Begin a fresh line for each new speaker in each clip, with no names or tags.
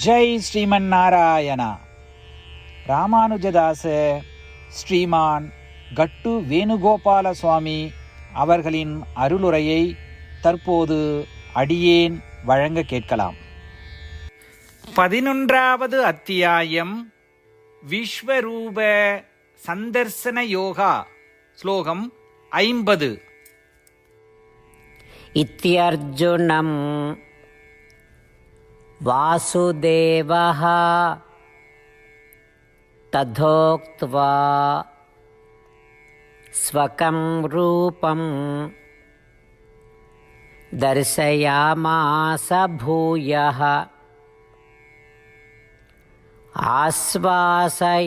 ஜெய் ஸ்ரீமன் நாராயணா. ராமானுஜதாச ஸ்ரீமான் கட்டு வேணுகோபால சுவாமி அவர்களின் அருளுரையை தற்போது அடியேன் வழங்க கேட்கலாம். 11வது அத்தியாயம் விஸ்வரூப சந்தர்சன யோகா. ஸ்லோகம் 50.
இத்யர்ஜுனம் வாசுதேவः ததோக்த்வா ஸ்வகம் ரூபம் தர்சயாமாஸ பூயः ஆஸ்வாசயாமாஸ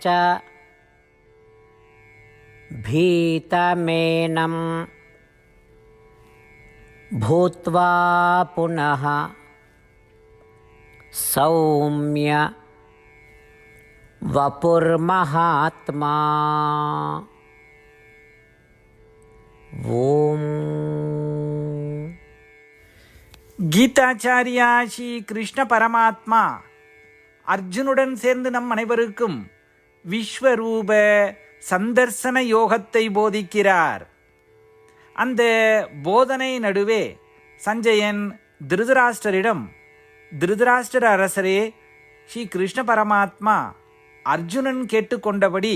ச பீதமேனம் பூத்வா புனः சௌம்ய வபுர்மஹாத்மா. ஓம்.
கீதாச்சாரியா ஸ்ரீ கிருஷ்ண பரமாத்மா அர்ஜுனுடன் சேர்ந்து நம் அனைவருக்கும் விஸ்வரூப சந்தர்சன யோகத்தை போதிக்கிறார். அந்த போதனை நடுவே சஞ்சயன் திருதராஷ்டிரரிடம், திருதராஷ்டிர அரசரே, ஸ்ரீ கிருஷ்ண பரமாத்மா அர்ஜுனன் கேட்டுக்கொண்டபடி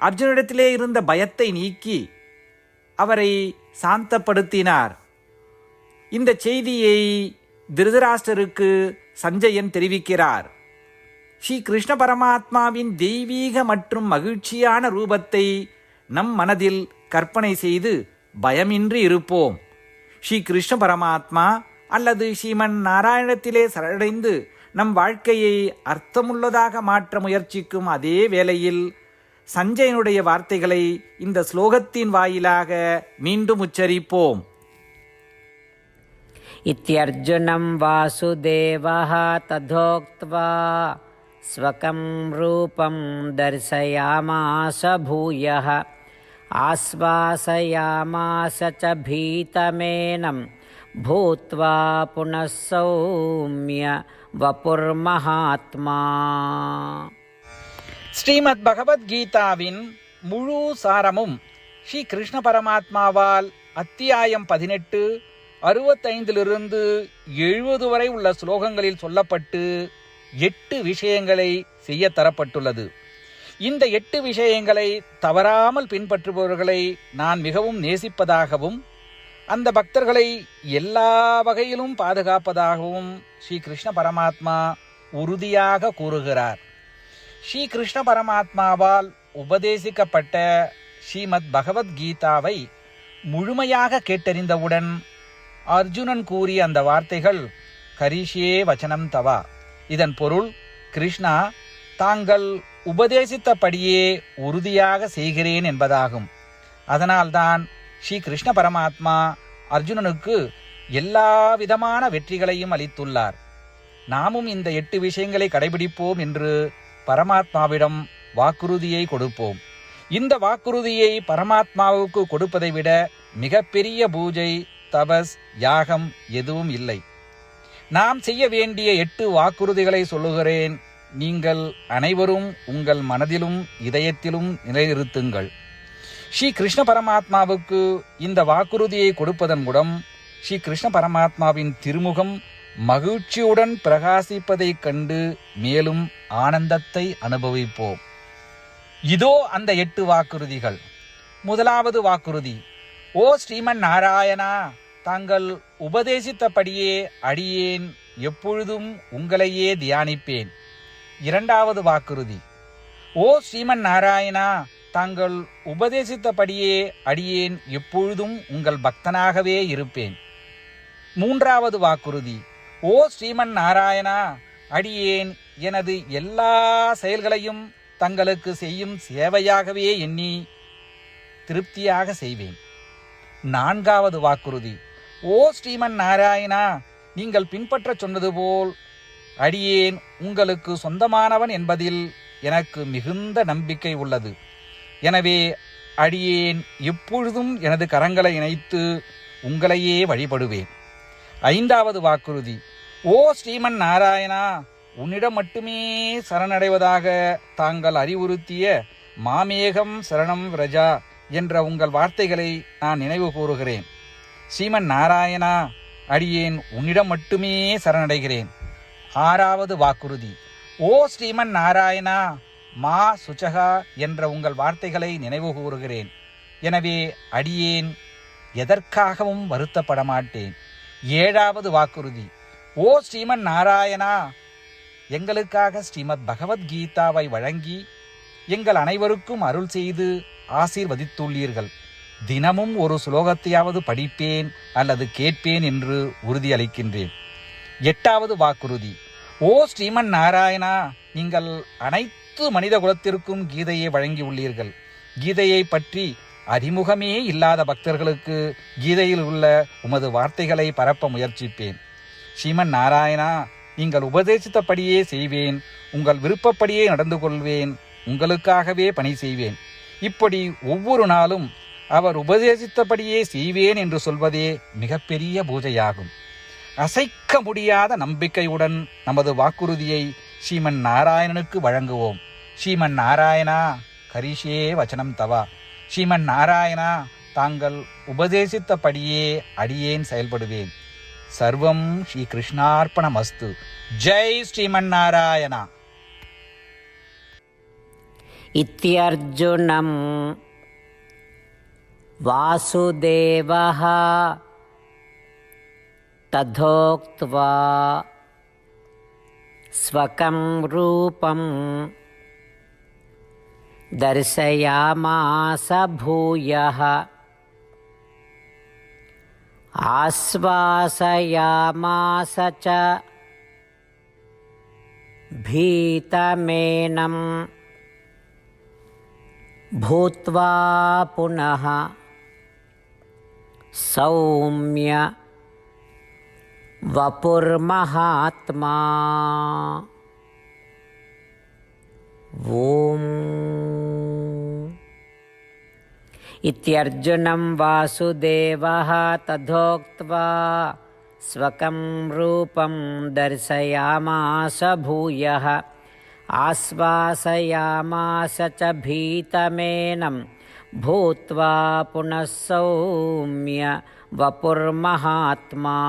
அர்ஜுனிடத்திலே இருந்த பயத்தை நீக்கி அவரை சாந்தப்படுத்தினார். இந்த செய்தியை திருதராஷ்டிரருக்கு சஞ்சயன் தெரிவிக்கிறார். ஸ்ரீ கிருஷ்ண பரமாத்மாவின் தெய்வீக மற்றும் மகிழ்ச்சியான ரூபத்தை நம் மனதில் கற்பனை செய்து பயமின்றி இருப்போம். ஸ்ரீ கிருஷ்ண பரமாத்மா அல்லது ஸ்ரீமன் நாராயணத்திலே சரணடைந்து நம் வாழ்க்கையை அர்த்தமுள்ளதாக மாற்ற முயற்சிக்கும் அதே வேளையில் சஞ்சயனுடைய வார்த்தைகளை இந்த ஸ்லோகத்தின் வாயிலாக மீண்டும் உச்சரிப்போம்.
இத்யர்ஜுனம் வாசுதேவः ததோக்த்வா ஸ்வகம் ரூபம் தர்சயாமாஸ பூயः ஆஸ்வாசயாமாஸ ச பீதமேனம் பூத்வா புனः சௌம்ய வபுர்மஹாத்மா.
ஸ்ரீமத் பகவத்கீதாவின் முழு சாரமும் ஸ்ரீ கிருஷ்ண பரமாத்மாவால் அத்தியாயம் 18, 65 70 வரை உள்ள ஸ்லோகங்களில் சொல்லப்பட்டு 8 விஷயங்களை செய்ய தரப்பட்டுள்ளது. இந்த 8 விஷயங்களை தவறாமல் பின்பற்றுபவர்களை நான் மிகவும் நேசிப்பதாகவும் அந்த பக்தர்களை எல்லா வகையிலும் பாதுகாப்பதாகவும் ஸ்ரீ கிருஷ்ண பரமாத்மா உறுதியாக கூறுகிறார். ஸ்ரீ கிருஷ்ண பரமாத்மாவால் உபதேசிக்கப்பட்ட ஸ்ரீமத் பகவத்கீதாவை முழுமையாக கேட்டறிந்தவுடன் அர்ஜுனன் கூறிய அந்த வார்த்தைகள் கரிஷ்யே வச்சனம் தவா. இதன் பொருள், கிருஷ்ணா, தாங்கள் உபதேசித்தபடியே உறுதியாக செய்கிறேன் என்பதாகும். அதனால்தான் ஸ்ரீ கிருஷ்ண பரமாத்மா அர்ஜுனனுக்கு எல்லா விதமான வெற்றிகளையும் அளித்துள்ளார். நாமும் இந்த 8 விஷயங்களை கடைபிடிப்போம் என்று பரமாத்மாவிடம் வாக்குறுதியை கொடுப்போம். இந்த வாக்குறுதியை பரமாத்மாவுக்கு கொடுப்பதை விட மிகப்பெரிய பூஜை, தபஸ், யாகம் எதுவும் இல்லை. நாம் செய்ய வேண்டிய 8 வாக்குறுதிகளை சொல்லுகிறேன். நீங்கள் அனைவரும் உங்கள் மனதிலும் இதயத்திலும் நிலைநிறுத்துங்கள். ஸ்ரீ கிருஷ்ண பரமாத்மாவுக்கு இந்த வாக்குறுதியை கொடுப்பதன் மூலம் ஸ்ரீ கிருஷ்ண பரமாத்மாவின் திருமுகம் மகிழ்ச்சியுடன் பிரகாசிப்பதைக் கண்டு மேலும் ஆனந்தத்தை அனுபவிப்போம். இதோ அந்த 8 வாக்குறுதிகள். முதலாவது வாக்குறுதி: ஓ ஸ்ரீமன் நாராயணா, தாங்கள் உபதேசித்தபடியே அடியேன் எப்பொழுதும் உங்களையே தியானிப்பேன். இரண்டாவது வாக்குறுதி: ஓ ஸ்ரீமன் நாராயணா, தாங்கள் உபதேசித்தபடியே அடியேன் எப்பொழுதும் உங்கள் பக்தனாகவே இருப்பேன். மூன்றாவது வாக்குறுதி: ஓ ஸ்ரீமன் நாராயணா, அடியேன் எனது எல்லா செயல்களையும் தங்களுக்கு செய்யும் சேவையாகவே எண்ணி திருப்தியாக செய்வேன். நான்காவது வாக்குறுதி: ஓ ஸ்ரீமன் நாராயணா, நீங்கள் பின்பற்ற சொன்னது போல் அடியேன் உங்களுக்கு சொந்தமானவன் என்பதில் எனக்கு மிகுந்த நம்பிக்கை உள்ளது. எனவே அடியேன் எப்பொழுதும் எனது கரங்களை இணைத்து உங்களையே வழிபடுவேன். ஐந்தாவது வாக்குறுதி: ஓ ஸ்ரீமன் நாராயணா, உன்னிடம் மட்டுமே சரணடைவதாக தாங்கள் அறிவுறுத்திய மாமேகம் சரணம் விரஜா என்ற உங்கள் வார்த்தைகளை நான் நினைவு கூறுகிறேன். ஸ்ரீமன் நாராயணா, அடியேன் உன்னிடம் மட்டுமே சரணடைகிறேன். 6வது வாக்குறுதி. ஓ ஸ்ரீமன் நாராயணா, மா சுச்சகா என்ற உங்கள் வார்த்தைகளை நினைவு கூறுகிறேன். எனவே அடியேன் எதற்காகவும் வருத்தப்பட மாட்டேன். 7வது வாக்குறுதி. ஓ ஸ்ரீமன் நாராயணா, எங்களுக்காக ஸ்ரீமத் பகவத்கீதாவை வழங்கி எங்கள் அனைவருக்கும் அருள் செய்து ஆசீர்வதித்துள்ளீர்கள். தினமும் ஒரு சுலோகத்தையாவது படிப்பேன் அல்லது கேட்பேன் என்று உறுதியளிக்கின்றேன். 8வது வாக்குறுதி. ஓ ஸ்ரீமன் நாராயணா, நீங்கள் அனைத்து மனித குலத்திற்கும் கீதையை வழங்கியுள்ளீர்கள். கீதையை பற்றி அறிமுகமே இல்லாத பக்தர்களுக்கு கீதையில் உள்ள உமது வார்த்தைகளை பரப்ப முயற்சிப்பேன். ஸ்ரீமன் நாராயணா, நீங்கள் உபதேசித்தபடியே செய்வேன். உங்கள் விருப்பப்படியே நடந்து கொள்வேன். உங்களுக்காகவே பணி செய்வேன். இப்படி ஒவ்வொரு நாளும் அவர் உபதேசித்தபடியே செய்வேன் என்று சொல்வதே மிகப்பெரிய பூஜையாகும். அசைக்க முடியாத நம்பிக்கையுடன் நமது வாக்குறுதியை ஸ்ரீமன் நாராயணனுக்கு வழங்குவோம். ஸ்ரீமன் நாராயணா, கரிஷே வச்சனம் தவா. ஸ்ரீமன் நாராயணா, தாங்கள் உபதேசித்தபடியே அடியேன் செயல்படுவேன். சர்வம் ஸ்ரீ கிருஷ்ணார்ப்பணமஸ்து. ஜெய் ஸ்ரீமன் நாராயணா.
இத்யர்ஜுனம் வாசுதேவः ததோக்த்வா ஸ்வகம் ரூபம் தர்சயாமாஸ பூயः ஆஸ்வாசயாமாஸ ச பீதமேனம் பூத்வா புனः சௌம்ய வபுர்மஹாத்மா. ஓம். இத்யர்ஜுனம் வாசுதேவः ததோக்த்வா ஸ்வகம் ரூபம் தர்சயாமாஸ பூயः ஆஸ்வாசயாமாஸ ச பீதமேனம் பூத்வா புனः சௌம்ய வபுர்மஹாத்மா.